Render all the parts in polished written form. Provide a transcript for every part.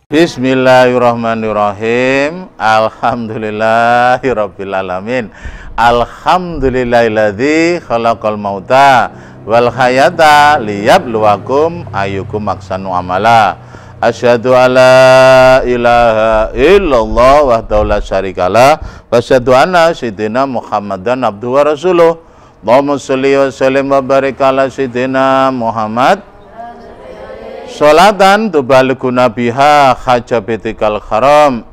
Bismillahirrahmanirrahim. Alhamdulillahirabbil alamin. Alhamdulillahilladzi khalaqal mauta wal hayata liyabluwakum ayyukum ahsanu amala. Asyhadu alla ilaha illallah wahdahu la syarikalah wa asyhadu anna sayyidina Muhammadan abduhu wa rasuluh. Allahumma sholli wa sallim wa barik ala sayyidina Muhammad sholatan tubaliguna biha hajabitikal haram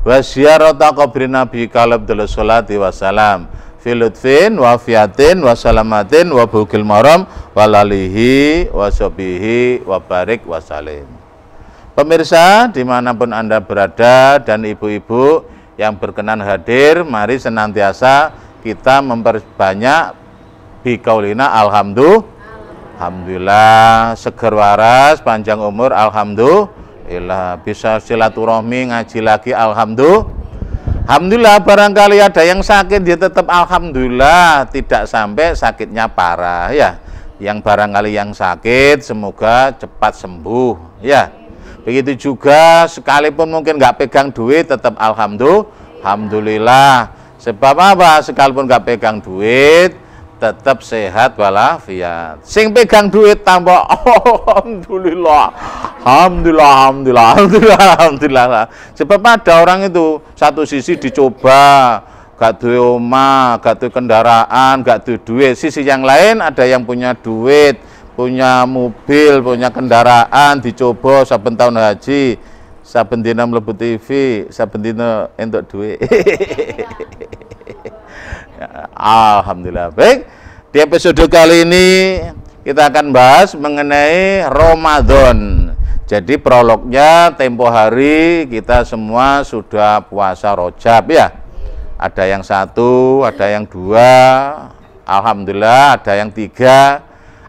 wa ziyarata qabri nabiyikal abdul sholati wassalam fi lutfin wa fiatin wa salamatin wa bukil maram walalihi wa sobihi wa barik wasalim. Pemirsa dimanapun Anda berada dan ibu-ibu yang berkenan hadir, mari senantiasa kita memperbanyak bikaulina alhamdulillah, seger waras, panjang umur, alhamdulillah, bisa silaturahmi, ngaji lagi, alhamdulillah. Barangkali ada yang sakit, dia tetap alhamdulillah, tidak sampai sakitnya parah ya. Yang barangkali yang sakit, semoga cepat sembuh ya. Begitu juga sekalipun mungkin nggak pegang duit, tetap alhamdulillah. Sebab apa? Sekalipun nggak pegang duit, tetap sehat walafiat. Sing pegang duit tambah alhamdulillah. Sebab ada orang itu satu sisi dicoba, gak duwe omah, gak duwe kendaraan, gak duwe duit. Sisi yang lain ada yang punya duit, punya mobil, punya kendaraan, dicoba saben tahun haji, saben dina mlebu TV, saben dina entuk duit. Alhamdulillah. Baik, di episode kali ini kita akan bahas mengenai Ramadan. Jadi prolognya tempo hari kita semua sudah puasa Rajab ya. Ada yang 1, ada yang 2, alhamdulillah, ada yang 3,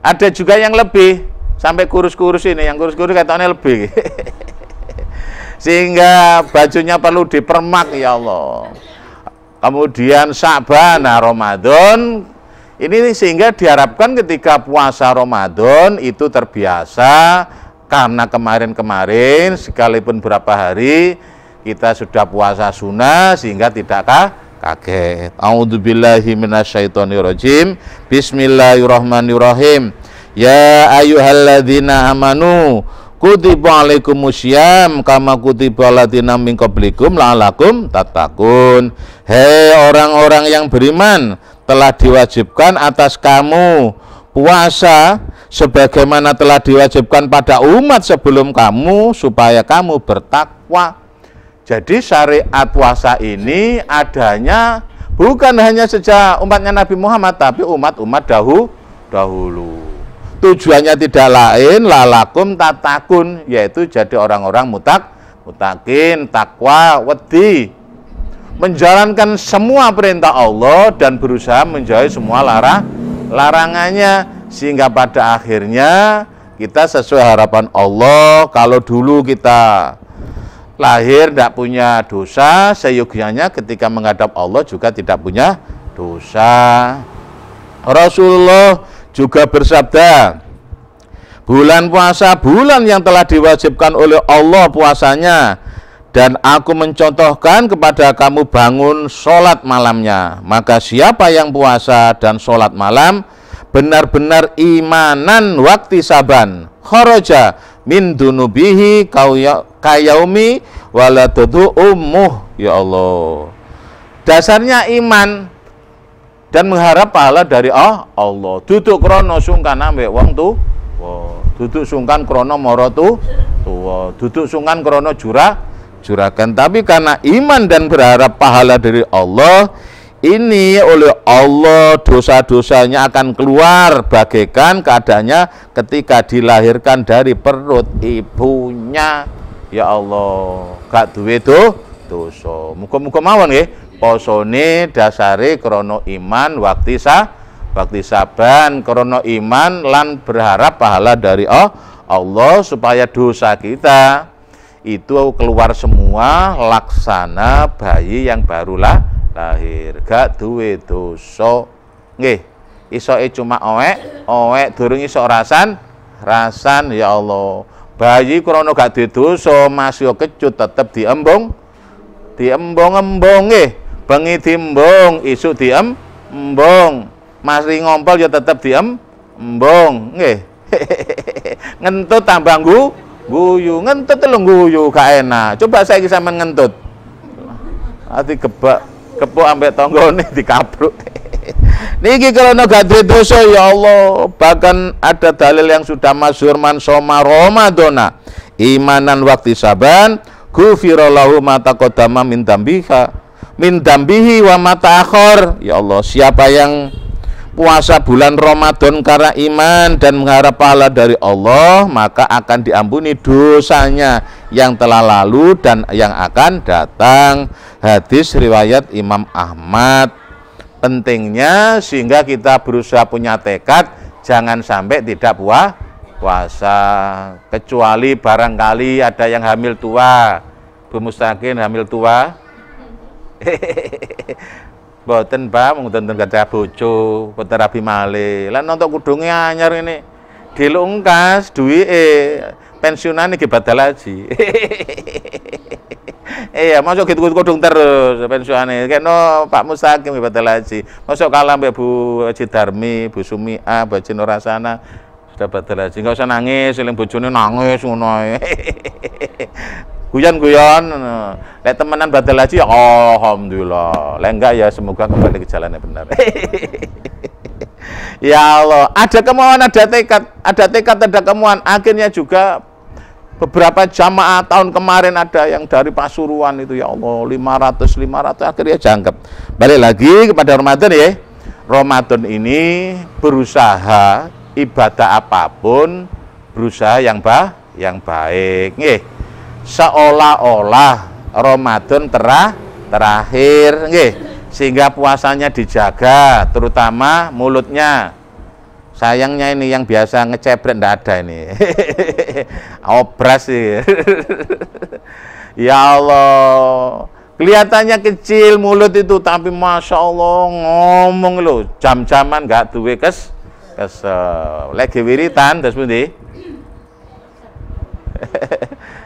ada juga yang lebih, sampai kurus-kurus ini, yang kurus-kurus katanya lebih. Sehingga bajunya perlu dipermak ya Allah. Kemudian Sya'ban, Ramadan ini, sehingga diharapkan ketika puasa Ramadan itu terbiasa, karena kemarin-kemarin sekalipun berapa hari kita sudah puasa sunnah sehingga tidak kaget. A'udzubillahi minasyaitonirrajim. Bismillahirrahmanirrahim. Ya ayyuhalladzina amanu kutiba alaikumusyyam kama kutiba alladziina min qablikum la'allakum tattaqun. Hei orang-orang yang beriman, telah diwajibkan atas kamu puasa sebagaimana telah diwajibkan pada umat sebelum kamu supaya kamu bertakwa. Jadi syariat puasa ini adanya bukan hanya sejak umatnya Nabi Muhammad, tapi umat-umat dahulu. Tujuannya tidak lain, lalakum tatakun, yaitu jadi orang-orang mutakin, takwa, wedi, menjalankan semua perintah Allah dan berusaha menjauhi semua larangannya, sehingga pada akhirnya kita sesuai harapan Allah. Kalau dulu kita lahir tidak punya dosa, seyogyanya ketika menghadap Allah juga tidak punya dosa. Rasulullah juga bersabda, bulan puasa bulan yang telah diwajibkan oleh Allah puasanya, dan aku mencontohkan kepada kamu bangun sholat malamnya. Maka siapa yang puasa dan sholat malam benar-benar imanan wakti saban, kharaja min dunubihi kayaumi waladudu ummuh. Ya Allah, dasarnya iman dan mengharap pahala dari Allah. Duduk krono sungkan ambek wong tu, duduk sungkan krono moro tu, duduk sungkan krono juragan. Tapi karena iman dan berharap pahala dari Allah, ini oleh Allah dosa-dosanya akan keluar bagaikan keadaannya ketika dilahirkan dari perut ibunya. Ya Allah, gak duwe dosa. Muga-muga mawon nggih. Posone dasare krono iman waktu saban, krono iman lan berharap pahala dari Allah supaya dosa kita itu keluar semua laksana bayi yang barulah lahir, gak duwe dosa. Nggih, isoke cuma owek durung iso rasan, ya Allah. Bayi krana gak didosa masih kecut tetep diembong nggih. Bengi diembong, isuk diembong. Masih ngompol ya tetep diembong nggih. Ngentut tambah guyu, ngentut lho guyu gak enak. Coba saiki sampean ngentut. Ati kepuk ambek tanggane dikabruk. Niki karena gak dosa ya Allah. Bahkan ada dalil yang sudah masyhur, man soma Ramadana imanan waktu saban ghufira lahu ma taqaddama min dambihi wa ma ta'akhir. Ya Allah, siapa yang puasa bulan Ramadan karena iman dan mengharap pahala dari Allah, maka akan diampuni dosanya yang telah lalu dan yang akan datang. Hadis riwayat Imam Ahmad. Pentingnya sehingga kita berusaha punya tekad jangan sampai tidak puasa, kecuali barangkali ada yang hamil tua. Bu Mustaqim hamil tua. Mboten Pak, mung tenten gadah bojo, boten rabi malih. Lah nonton kudunge anyar ini. Dilungkas duwike pensiunan iki badal haji. Iya, masuk gitu kudung terus pensiunane. Kena Pak Mustaqim badal haji. Masuk kalah mbek Bu Haji Darmi, Bu Sumia, Bu Haji Nurasana sudah badal haji. Enggak usah nangis, eling bojone nangis ngono ae. Guyon-guyon, lek temenan badal haji ya alhamdulillah. Lek enggak ya semoga kembali ke jalan yang benar. Ya Allah, ada kemauan, ada tekad, ada kemauan. Akhirnya juga beberapa jamaah tahun kemarin ada yang dari Pasuruan itu, ya Allah, 500 akhirnya jangkep. Balik lagi kepada Ramadan ya. Ramadan ini berusaha ibadah apapun, berusaha yang baik nggih. Seolah-olah Ramadan terakhir nggih, sehingga puasanya dijaga, terutama mulutnya. Sayangnya ini yang biasa ngecepret ndak ada ini. Obras sih. Ya Allah, kelihatannya kecil mulut itu, tapi masya Allah ngomong lo jam-jaman nggak duwe kesel. Lagi wiritan terus pundi?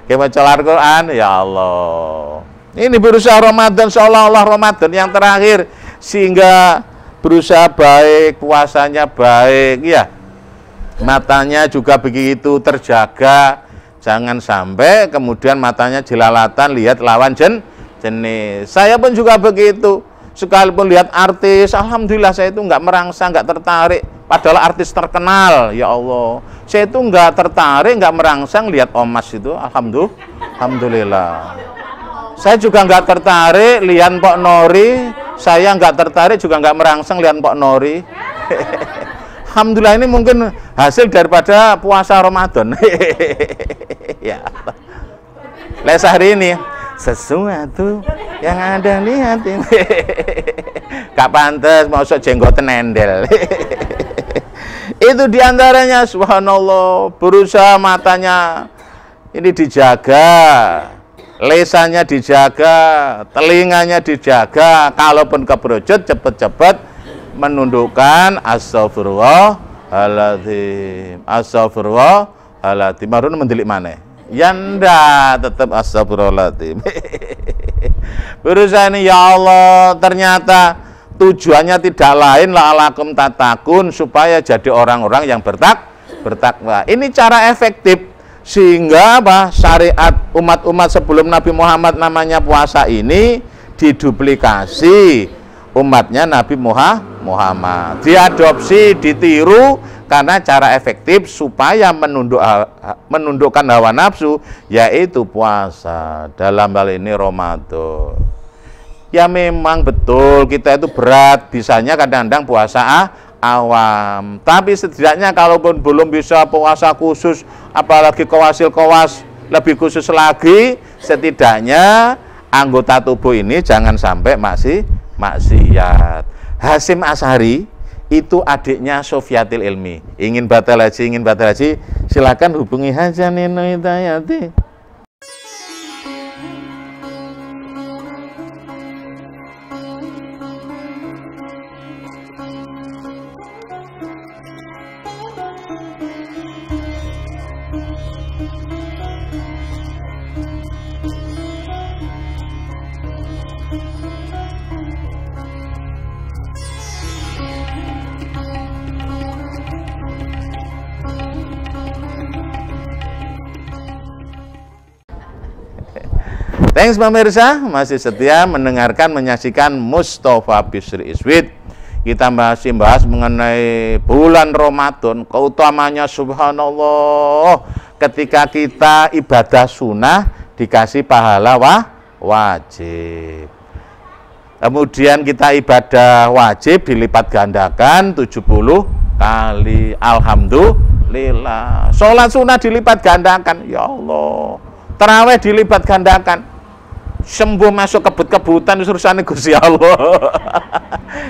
Kayak maca Al-Quran, ya Allah. Ini berusaha Ramadan seolah-olah Ramadan yang terakhir, sehingga berusaha baik, puasanya baik, ya. Matanya juga begitu terjaga, jangan sampai kemudian matanya jelalatan lihat lawan jenis. Saya pun juga begitu. Sekalipun lihat artis, alhamdulillah saya itu nggak merangsang, nggak tertarik. Padahal artis terkenal, ya Allah. Saya itu nggak tertarik, nggak merangsang lihat Omas itu, alhamdulillah. Saya juga nggak tertarik lihat Mpok Nori. Saya nggak tertarik juga nggak merangsang lihat Mpok Nori. Alhamdulillah, ini mungkin hasil daripada puasa Ramadan. Ya Allah. Les hari ini sesuatu yang ada di hati. Gak pantas mau sok jenggoten nendel. Itu diantaranya, subhanallah, berusaha matanya ini dijaga, lesannya dijaga, telinganya dijaga. Kalaupun kebrojot cepet-cepet menundukkan astagfirullahaladzim, astagfirullahaladzim. Marun mendelik mana? Ya ndak, tetap astagfirullahaladzim. Berusaha ini, ya Allah, ternyata tujuannya tidak lain la'alakum tatakun, supaya jadi orang-orang yang bertakwa. Ini cara efektif sehingga apa? Syariat umat-umat sebelum Nabi Muhammad namanya puasa ini diduplikasi umatnya Nabi Muhammad, diadopsi, ditiru, karena cara efektif supaya menundukkan hawa nafsu, yaitu puasa, dalam hal ini Ramadan. Ya memang betul kita itu berat, bisanya kadang-kadang puasa awam, tapi setidaknya kalaupun belum bisa puasa khusus, apalagi kowasil-kowas lebih khusus lagi, setidaknya anggota tubuh ini jangan sampai maksiat. Hasyim Asy'ari itu adiknya Sofyatil Ilmi. Ingin batal haji, silakan hubungi Haja Nino Hidayati. Thanks pemirsa, masih setia mendengarkan, menyaksikan Mustafa Bisri Iswid. Kita masih bahas mengenai bulan Ramadan, keutamanya subhanallah. Ketika kita ibadah sunnah dikasih pahala wajib. Kemudian kita ibadah wajib dilipat gandakan 70 kali. Alhamdulillah. Sholat sunnah dilipat gandakan. Ya Allah. Tarawih dilipat gandakan. Sembuh masuk kebut-kebutan urusan Gusti Allah.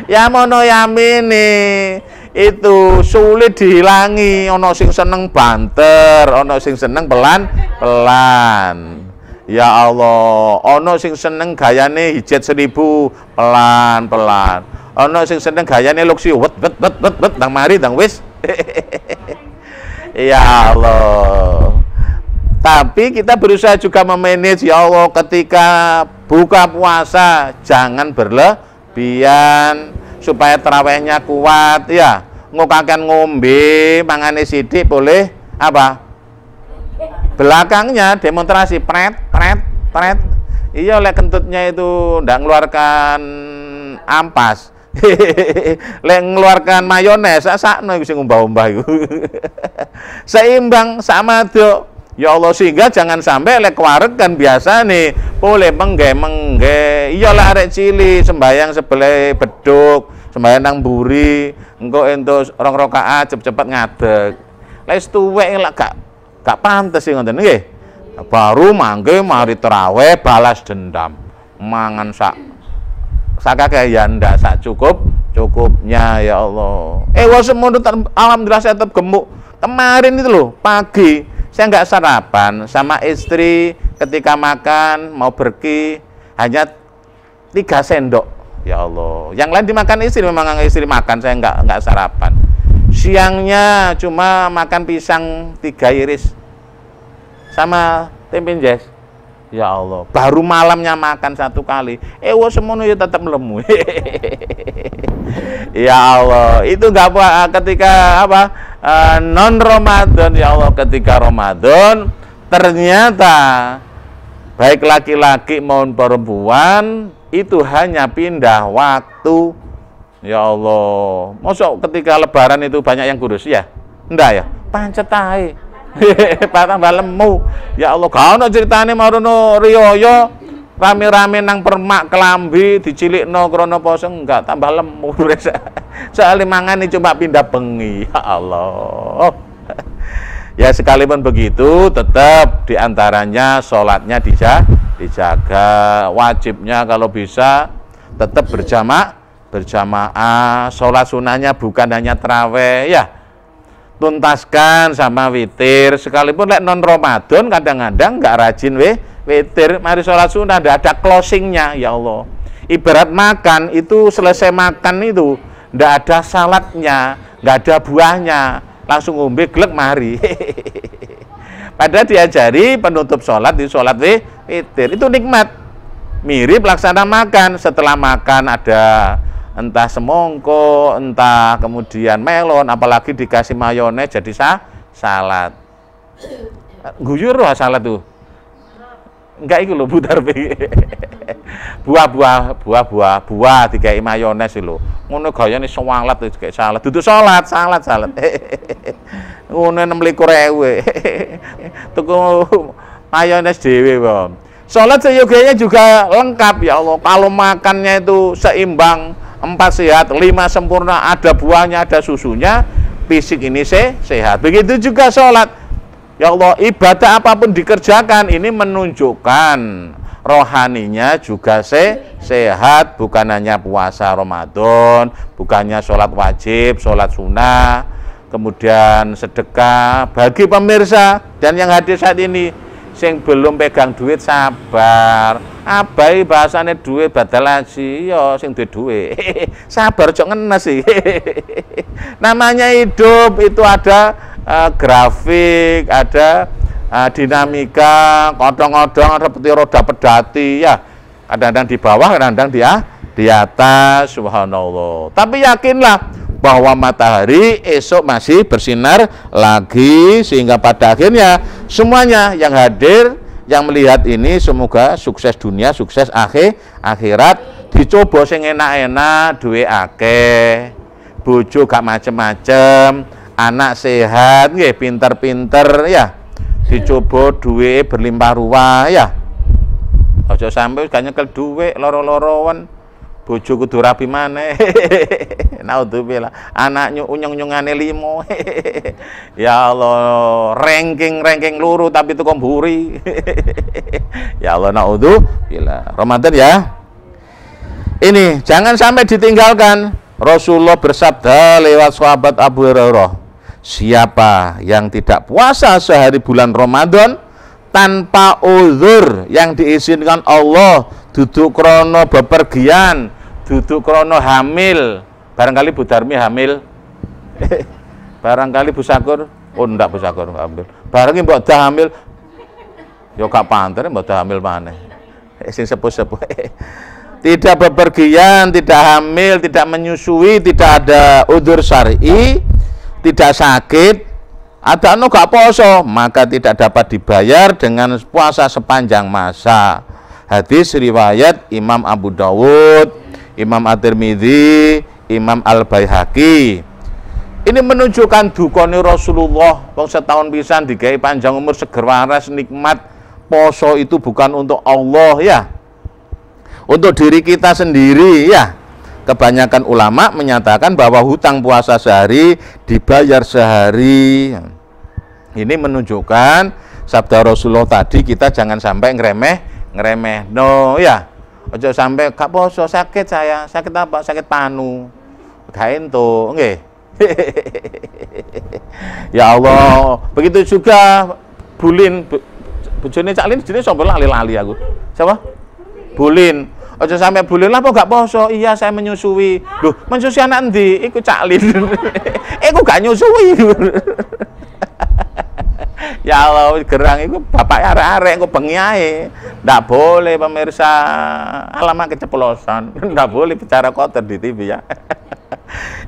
Ya mono yamini itu sulit dihilangi. Ono sing seneng banter, ono sing seneng pelan-pelan. Ya Allah, ono sing seneng gayane hijet 1000 pelan-pelan. Ono sing seneng gayane luksi wet nang mari nang wis. Ya Allah. Tapi kita berusaha juga memanage, ya Allah, ketika buka puasa jangan berlebihan supaya tarawihnya kuat ya. Ngukakan ngombe, mangane sidik boleh apa? Belakangnya demonstrasi pret. Iya, oleh kentutnya itu ndak ngeluarkan ampas. Lek ngeluarkan mayones, sakno iku sing umbah-umbah iku. Seimbang sama do. Ya Allah, sehingga jangan sampai lek wareg kan biasa nih boleh mengge. Iya lah arek cili sembayang sebelah beduk, sembayang nang buri, engko entuk 2 rakaat cepet-cepet ngadeg. Lek tuwek lek gak pantes sih ngoten nggih. Baru mangke mari tarawih balas dendam. Mangan sakake ya ndak sak cukupnya ya Allah. Wes semono alhamdulillah saya tetap gemuk. Kemarin itu loh pagi saya nggak sarapan sama istri, ketika makan mau berki hanya 3 sendok. Ya Allah. Yang lain dimakan istri, memang istri makan, saya nggak sarapan. Siangnya cuma makan pisang 3 iris sama tempe jes. Ya Allah. Baru malamnya makan 1 kali. Wah semono ya tetap lemu. Ya Allah. Itu nggak apa ketika apa? Non Ramadan, ya Allah, ketika Ramadan ternyata baik laki-laki maupun perempuan itu hanya pindah waktu. Ya Allah, mosok ketika lebaran itu banyak yang kurus ya? Enggak ya? Pancet ae. Tambah lemu. Ya Allah, gak ono ceritane marono riyoyo rame-rame nang permak kelambi dicilikno krana poso, enggak, tambah lemu. Soale mangane cuma pindah bengi. Ya Allah. Ya sekalipun begitu tetap diantaranya sholatnya dijaga. Wajibnya kalau bisa tetap berjamaah. Sholat sunahnya bukan hanya tarawih ya. Tuntaskan sama witir. Sekalipun lek non Ramadan kadang-kadang enggak rajin witir, mari sholat sunnah ada closingnya. Ya Allah. Ibarat makan itu, selesai makan itu ndak ada saladnya, nggak ada buahnya, langsung ngombe glek mari. Padahal diajari penutup sholat di sholat witir itu nikmat, mirip laksana makan. Setelah makan ada entah semongko, entah kemudian melon, apalagi dikasih mayones jadi salad. Guyur loh salad tuh. Enggak iku lho putar buah dikai mayones lho. Ngono gayane salat dikai salad. Dudu salad. Ngono 26.000. Tuku mayones dhewe, Bang. Salat seyogianya juga lengkap ya Allah. Kalau makannya itu seimbang, 4 sehat, 5 sempurna, ada buahnya, ada susunya, fisik ini sehat. Begitu juga salat. Ya Allah, ibadah apapun dikerjakan ini menunjukkan rohaninya juga sehat, bukan hanya puasa Ramadan, bukannya sholat wajib, sholat sunnah, kemudian sedekah. Bagi pemirsa dan yang hadir saat ini, sing belum pegang duit sabar. Abai bahasane duit badal haji, yo sing duwe duit. Sabar cok ngenes sih. Namanya hidup itu ada grafik, ada dinamika, kodong-kodong, seperti roda pedati ya. Kadang-kadang di bawah, kadang-kadang di atas, subhanallah. Tapi yakinlah bahwa matahari esok masih bersinar lagi, sehingga pada akhirnya semuanya yang hadir yang melihat ini semoga sukses dunia, sukses akhirat, dicoba sing enak-enak, duwe akeh, bojo gak macem-macem, anak sehat, nggih, pinter-pinter ya. Dicoba duwe berlimpah ruah ya. Aja sampe gak nyekel duwe loro-loroan. Bojo kudu rapi maneh. Naudzubillah. Anak unyung-unyungane 5. Ya Allah, ranking luru tapi itu mburi. Ya Allah, naudzubillah. Ramadan ya. Ini jangan sampai ditinggalkan. Rasulullah bersabda lewat sahabat Abu Hurairah, siapa yang tidak puasa sehari bulan Ramadan tanpa uzur yang diizinkan Allah, duduk krono bepergian, duduk krono hamil, barangkali Bu Darmi hamil, barangkali Bu Sakur, oh ndak Bu Sakur hamil, barangkali mbok dah hamil, yo gak pantes mbok dah hamil maneh, sing sepuh-sepuh. Tidak bepergian, tidak hamil, tidak menyusui, tidak ada udzur syar'i, tidak sakit, ada anu gak poso, maka tidak dapat dibayar dengan puasa sepanjang masa. Hadis riwayat Imam Abu Dawud, Imam At-Tirmidzi, Imam Al-Baihaqi. Ini menunjukkan dukane Rasulullah, wong setahun pisan digawe panjang umur, seger waras, nikmat. Poso itu bukan untuk Allah ya, untuk diri kita sendiri ya. Kebanyakan ulama menyatakan bahwa hutang puasa sehari dibayar sehari. Ini menunjukkan sabda Rasulullah tadi, kita jangan sampai ngeremeh no ya. Ojo sampai gak poso, sakit saya. Sakit apa? Sakit panu. Gak ento, nggih. Ya Allah, begitu juga Bulin, bojone Cak Lin jenenge sapa lali-lali aku. Siapa? Bulin. Ojo sampai Bulin lah, apa gak poso? Iya, saya menyusui. Loh, menyusui anak endi? Iku Cak Lin. Iku gak nyusui. Ya Allah, gerang iku bapak arek-arek iku bengi ae. Ndak boleh pemirsa, alamat keceplosan. Ndak boleh bicara kotor di TV ya.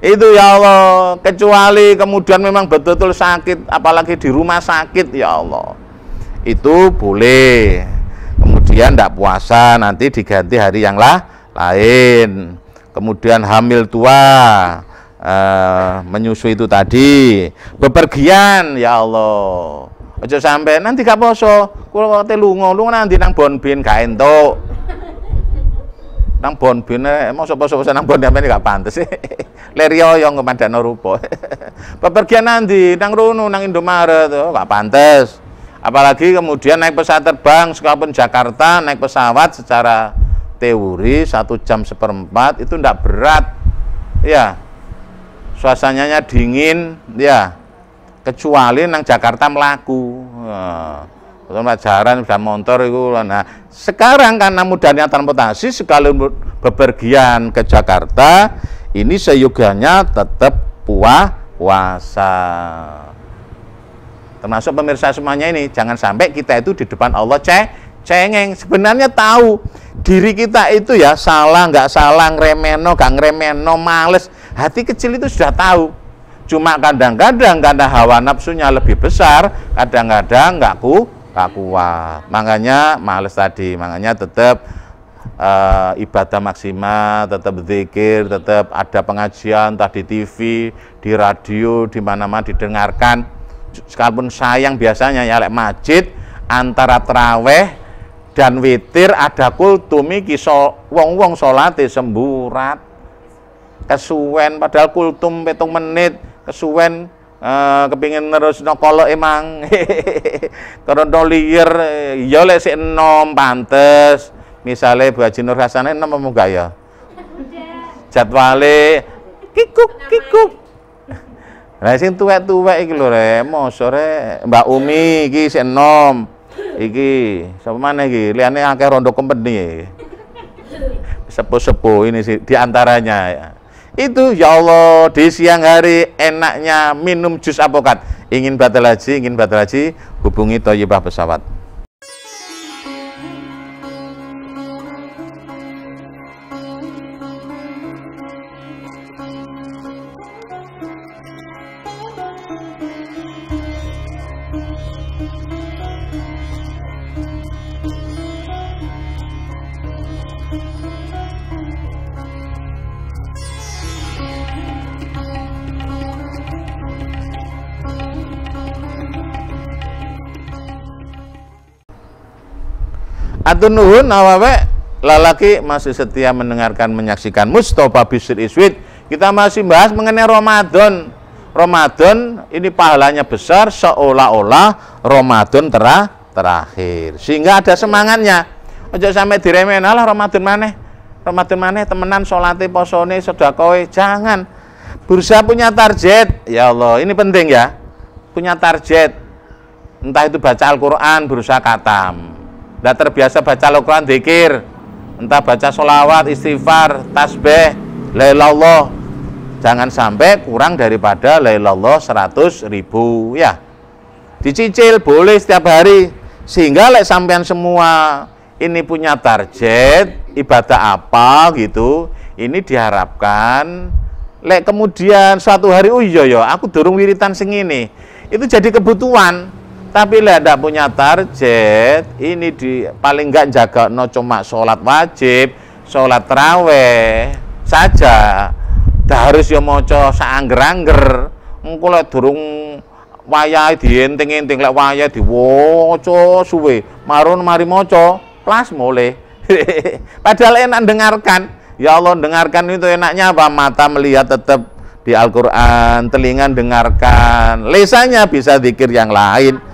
Itu ya Allah, kecuali kemudian memang betul-betul sakit, apalagi di rumah sakit, ya Allah. Itu boleh. Kemudian tidak puasa, nanti diganti hari yang lain. Kemudian hamil tua, menyusui itu tadi, bepergian, ya Allah. Aja sampai nanti gak poso, kula te lunga nanti nang Bonbin gak entuk. Nang Bonbin mosok poso-poso nang Bonbin gak pantes. Lerio yang kemadano rupa. Bepergian nanti nang rono nang Indomaret gak pantes. Apalagi kemudian naik pesawat terbang sekalipun Jakarta, naik pesawat secara teori 1 jam seperempat itu tidak berat ya, suasananya dingin ya, kecuali nang Jakarta melaku pelajaran dan motor itu. Nah sekarang karena mudahnya transportasi, sekalipun bepergian ke Jakarta ini seyogianya tetap puasa. Termasuk pemirsa semuanya ini, jangan sampai kita itu di depan Allah cengeng. Sebenarnya tahu diri kita itu ya salah, nggak salah, ngremeno, nggak ngremeno, males. Hati kecil itu sudah tahu. Cuma kadang-kadang karena hawa nafsunya lebih besar, kadang-kadang nggak kuat. Makanya males tadi, makanya tetap ibadah maksimal, tetap zikir, tetap ada pengajian, entah di TV, di radio, di mana-mana didengarkan. Sekalipun sayang biasanya ya lek masjid antara traweh dan witir ada kultum iki wong-wong salate semburat kesuwen, padahal kultum 7 menit kesuwen, kepingin nerusno kolok emang. Karena liyer ya lek sik enom pantes. Misale Bu Haji Nur Hasanah enom apa enggak ya? Jadwale kikuk. Lah sing tuwek-tuwek iki lho re, mosok re Mbak Umi iki sik enom. Iki sapa maneh iki? Liyane akeh rondo company. Sepuh-sepuh ini sih diantaranya ya. Itu ya Allah, di siang hari enaknya minum jus apokat. Ingin batal haji, hubungi Thayyibah Pesawat. Matur nuwun awawe lalaki masih setia mendengarkan menyaksikan Mustofa Bisri Iswid. Kita masih bahas mengenai Ramadan. Ramadan ini pahalanya besar seolah-olah Ramadan terakhir. Sehingga ada semangatnya. Ojo sampai diremehin lah Ramadan maneh. Ramadan maneh temenan salate, posone, sedekah. Jangan. Berusaha punya target. Ya Allah, ini penting ya. Punya target. Entah itu baca Al-Qur'an, berusaha khatam. Nggak terbiasa baca Al-Quran, dzikir, entah baca sholawat, istighfar, tasbih, la ilaha illallah. Jangan sampai kurang daripada la ilaha illallah 100.000 ya. Dicicil boleh setiap hari. Sehingga lek sampean semua ini punya target ibadah apa gitu, ini diharapkan lek kemudian suatu hari oh iya ya aku durung wiritan sing ini. Itu jadi kebutuhan. Tapi lah tidak punya target, ini paling enggak jaga no cuma sholat wajib, sholat taraweh saja. Dah harus ya moco saangger-angger. Engko lek durung wayahe dienting-enting lek wayahe diwoco suwe, marun mari moco, kelas mulai. Padahal enak dengarkan. Ya Allah, dengarkan itu enaknya apa? Mata melihat tetap di Al-Qur'an, telinga dengarkan, lisannya bisa zikir yang lain.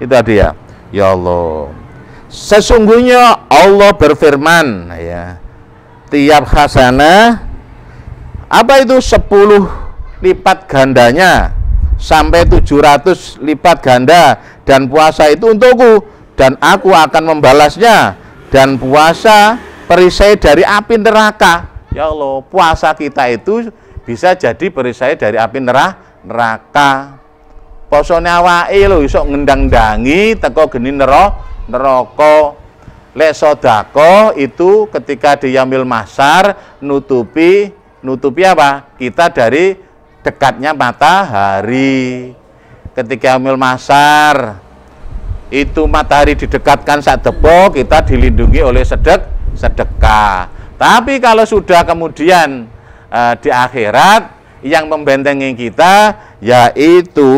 Itu dia. Ya Allah, sesungguhnya Allah berfirman ya, tiap hasanah apa itu 10 lipat gandanya sampai 700 lipat ganda, dan puasa itu untukku dan aku akan membalasnya, dan puasa perisai dari api neraka. Ya Allah, puasa kita itu bisa jadi perisai dari api neraka. Posone awake lho iso ngendang-dangi teko geni neraka. Lek sedekah itu ketika di yaumil mahsyar nutupi apa? Kita dari dekatnya matahari. Ketika yaumil mahsyar itu matahari didekatkan sak depo, kita dilindungi oleh sedekah. Tapi kalau sudah kemudian di akhirat yang membentengi kita yaitu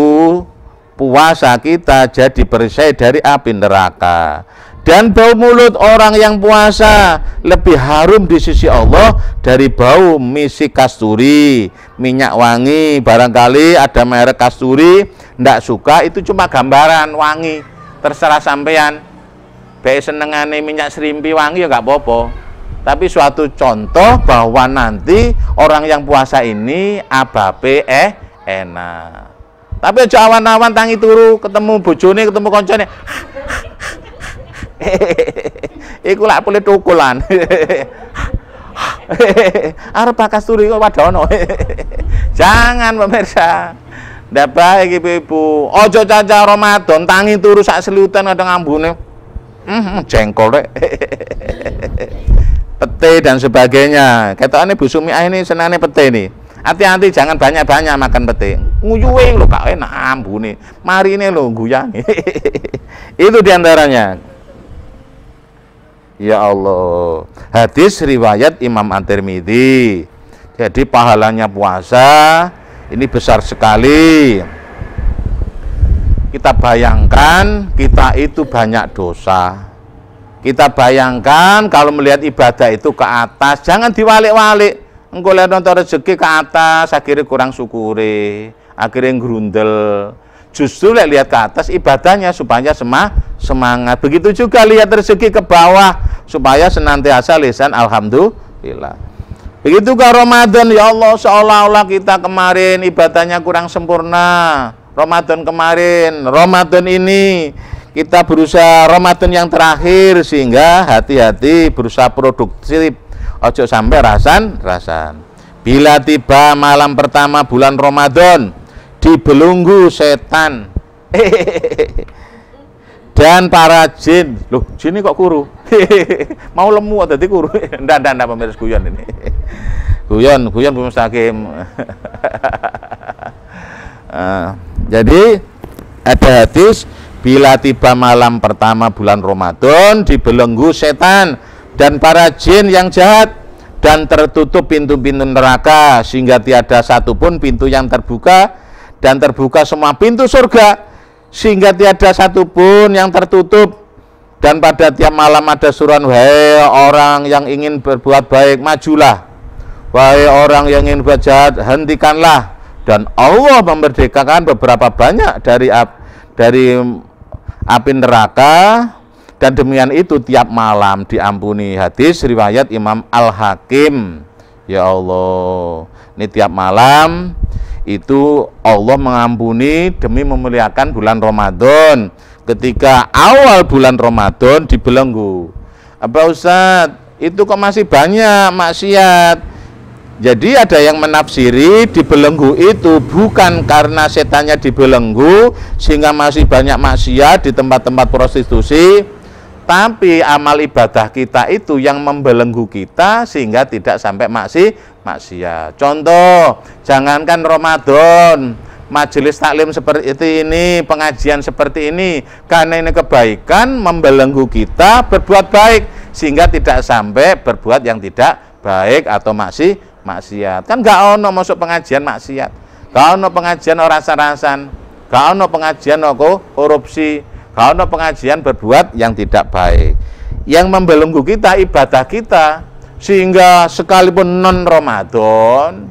puasa kita jadi perisai dari api neraka. Dan bau mulut orang yang puasa lebih harum di sisi Allah dari bau misik kasturi, minyak wangi. Barangkali ada merek kasturi ndak suka, itu cuma gambaran wangi, terserah sampean. Baik senengane minyak serimpi wangi ya nggak apa-apa. Tapi suatu contoh bahwa nanti orang yang puasa ini abape enak. Tapi aja awan-awan tangi turu, ketemu bojone, ketemu koncone. Iku lak boleh tukulan. Arep bakas turu kok wadono. Jangan pemirsa. Ndak baik ibu-ibu. Ojo caca Ramadan tangi turu sak selutan ada ngambune. Jengkol rek. Pete dan sebagainya. Ketokane Bu Sumi ini senane pete nih. Hati-hati jangan banyak-banyak makan pete. Nguyuwe lho kak enak ambune. Mari ini lho guyang. Itu diantaranya. Ya Allah. Hadis riwayat Imam At-Tirmidzi. Jadi pahalanya puasa ini besar sekali. Kita bayangkan kita itu banyak dosa. Kita bayangkan kalau melihat ibadah itu ke atas, jangan diwalik-walik. Engko lihat nonton rezeki ke atas, akhirnya kurang syukuri, akhirnya grundel. Justru lihat ke atas ibadahnya supaya semangat. Begitu juga lihat rezeki ke bawah supaya senantiasa lisan alhamdulillah. Begitu ke Ramadan, ya Allah, seolah-olah kita kemarin ibadahnya kurang sempurna. Ramadan kemarin, Ramadan ini kita berusaha Ramadan yang terakhir, sehingga hati-hati berusaha produktif, ojo sampai rasan. Bila tiba malam pertama bulan Ramadan, dibelenggu setan dan para jin. Loh, jin kok kuru? Mau lemu atau tadi kuru? Ndak pemirsa guyon ini. Guyon Mustaqim. Jadi ada hadis, bila tiba malam pertama bulan Ramadan dibelenggu setan dan para jin yang jahat, dan tertutup pintu-pintu neraka sehingga tiada satupun pintu yang terbuka, dan terbuka semua pintu surga sehingga tiada satupun yang tertutup, Dan pada tiap malam ada suruhan, wahai orang yang ingin berbuat baik, majulah. Wahai orang yang ingin berbuat jahat, hentikanlah. Dan Allah memerdekakan beberapa banyak dari api neraka, dan demikian itu tiap malam diampuni. Hadis riwayat Imam Al-Hakim. Ya Allah, ini tiap malam itu Allah mengampuni demi memuliakan bulan Ramadan. Ketika awal bulan Ramadan dibelenggu, apa Ustadz, itu kok masih banyak maksiat? Jadi ada yang menafsiri dibelenggu itu bukan karena setannya dibelenggu sehingga masih banyak maksiat di tempat-tempat prostitusi, tapi amal ibadah kita itu yang membelenggu kita sehingga tidak sampai maksiat. Contoh, jangankan Ramadan, majelis taklim seperti ini, pengajian seperti ini, karena ini kebaikan membelenggu kita berbuat baik sehingga tidak sampai berbuat yang tidak baik atau maksiat. Kan gak ono masuk pengajian maksiat, gak ono pengajian orang-rasan, gak ono pengajian korupsi, gak ono pengajian berbuat yang tidak baik. Yang membelenggu kita ibadah kita, sehingga sekalipun non Ramadan,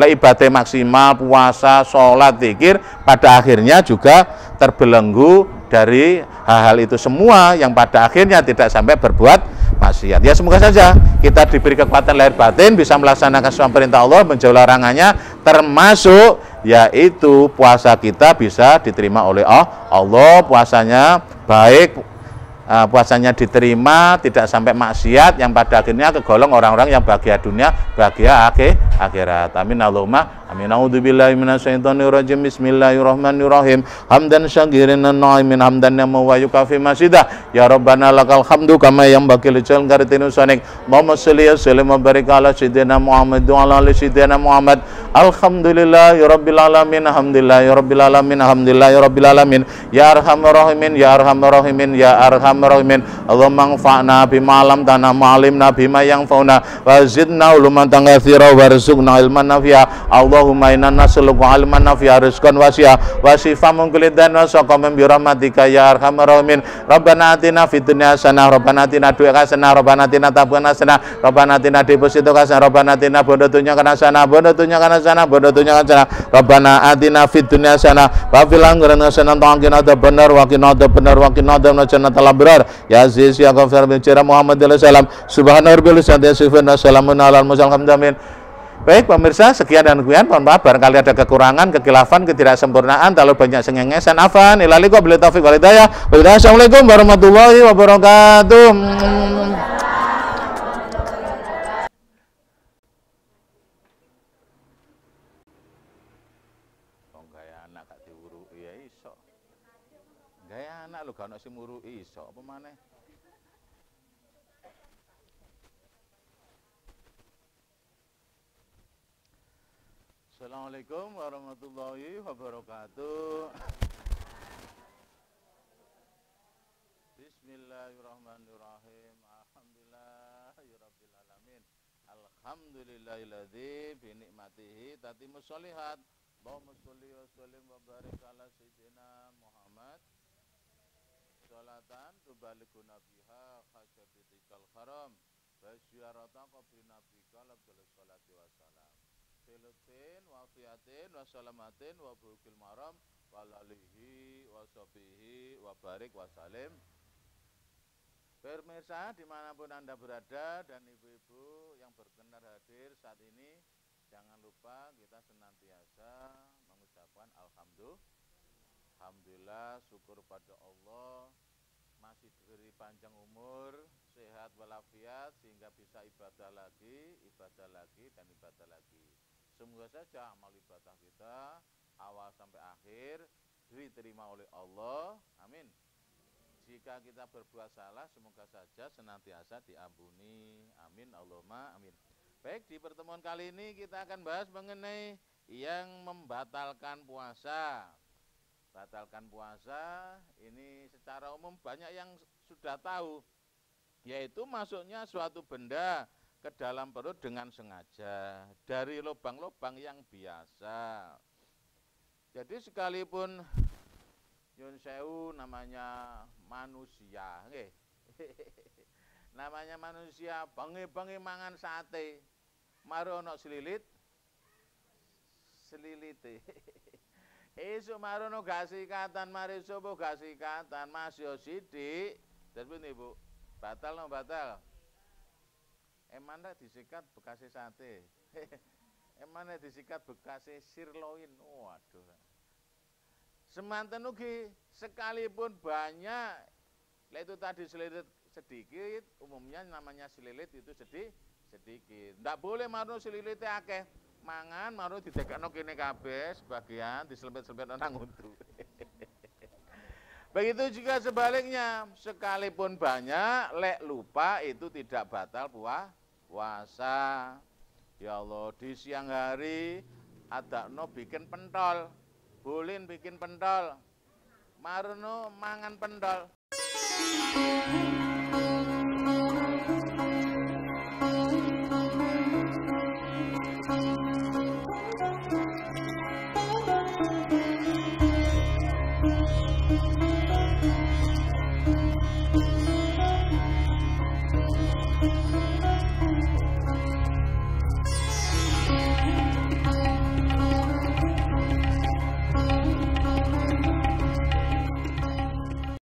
ibadah maksimal, puasa, sholat, zikir, pada akhirnya juga terbelenggu dari hal-hal itu semua yang pada akhirnya tidak sampai berbuat maksiat. Ya semoga saja kita diberi kekuatan lahir batin, bisa melaksanakan semua perintah Allah, menjauhi larangannya, termasuk yaitu puasa kita bisa diterima oleh Allah, puasanya baik, puasanya diterima, tidak sampai maksiat, yang pada akhirnya kegolong orang-orang yang bahagia dunia, bahagia akhirat. Amin Allahumma amin. A'udzubillahi minasyaitonir rajim. Bismillahirrahmanirrahim. Hamdan syakirin naimin hamdan ya wa yukafi masjidah. Ya Rabbana lakal hamdu kama yanbaghi li jalali karitinu sanik. Allahumma shalli wa sallim wa barik ala sayyidina Muhammad wa ala ali sayyidina Muhammad. Alhamdulillahi rabbil alamin. Alhamdulillahi rabbil alamin. Alhamdulillahi rabbil alamin. Ya arhamar rahimin, ya arhamar rahimin, ya arhamar rahimin. Allahumma anfa'na bima 'allamtana wa 'allimna bima yanfa'una wa zidna uluman katsira warzuqna ilman nafi'a. Allahumma inna nas'aluka ilman nafi'a, rizqan wasi'a, wa shifaan min kulli da'in, wa saqaman bi rahmatika ya arhamar rahimin. Rabbana atina fid dunya hasanah, Rabbana atina dunya hasanah, Rabbana atina tabana hasanah, Rabbana atina deposito hasanah, Rabbana atina bodotunya kana hasanah, bodotunya kana hasanah, bodotunya kana hasanah. Rabbana atina fid dunya hasanah wa fil akhirati hasanah wa qina adzabannar, wa qina adzabannar, wa qina adzabannar abrar. Ya Aziz ya Ghafar bin Jira Muhammad sallallahu alaihi wasallam. Subhana rabbil izzati yasifun wa salamun alal mursalin. Alhamdulillah. Baik pemirsa, sekian dan sekian. Mohon maaf barangkali ada kekurangan, kekhilafan, ketidaksempurnaan, terlalu banyak sengengesan. Afan, ilaliko, bila taufik wal hidayah. Wassalamualaikum warahmatullahi wabarakatuh. Gaya anak gak diuruki ya iso. Gaya anak lu gak ono sing muruki iso apa maneh. Assalamualaikum warahmatullahi wabarakatuh. Bismillahirrahmanirrahim. Alhamdulillahirabbil alamin. Alhamdulillahilladzi bi ni'matihi tatimmus sholihat. Allahumma sholli wa sallim wa barik ala sayyidina Muhammad. Sholatan tubalighuna biha khasyabitikal haram wa ziyarata qabri nabika labdul sholati wassalam. Filutin wa fiatin wa salamatin wa bukil maram wa lalihi wa sobihi wa barik wa salim. Pemirsa dimanapun Anda berada dan ibu-ibu yang berkenan hadir saat ini, jangan lupa kita senantiasa mengucapkan alhamdulillah, syukur pada Allah masih diberi panjang umur, sehat walafiat sehingga bisa ibadah lagi dan ibadah lagi. Semoga saja amal ibadah kita awal sampai akhir diterima oleh Allah. Amin. Jika kita berbuat salah, semoga saja senantiasa diampuni. Amin. Allahumma amin. Baik, di pertemuan kali ini kita akan bahas mengenai yang membatalkan puasa. Batalkan puasa ini secara umum banyak yang sudah tahu, yaitu masuknya suatu benda ke dalam perut dengan sengaja dari lubang-lubang yang biasa. Jadi sekalipun Nyun sewu namanya manusia, nggih. Namanya manusia bengi-bengi mangan sate. Mari ana selilite. Esuk marono gak sikatan, mari subuh gak sikatan, Mas yo sithik. Terus pundi, Bu? Batal no batal. Emane disikat bekase sate. Emane disikat bekase sirloin. Waduh. Semanten ugi sekalipun banyak, itu tadi selilit sedikit, umumnya namanya selilit itu sedikit. Ndak boleh maru selilitnya akeh. Mangan maru didekakno kene kabeh sebagian diselempet-selempet nang untu. Begitu juga sebaliknya, sekalipun banyak, lek lupa itu tidak batal puasa. Ya Allah, di siang hari adakno bikin pentol. Bolin bikin pentol, marno mangan pentol.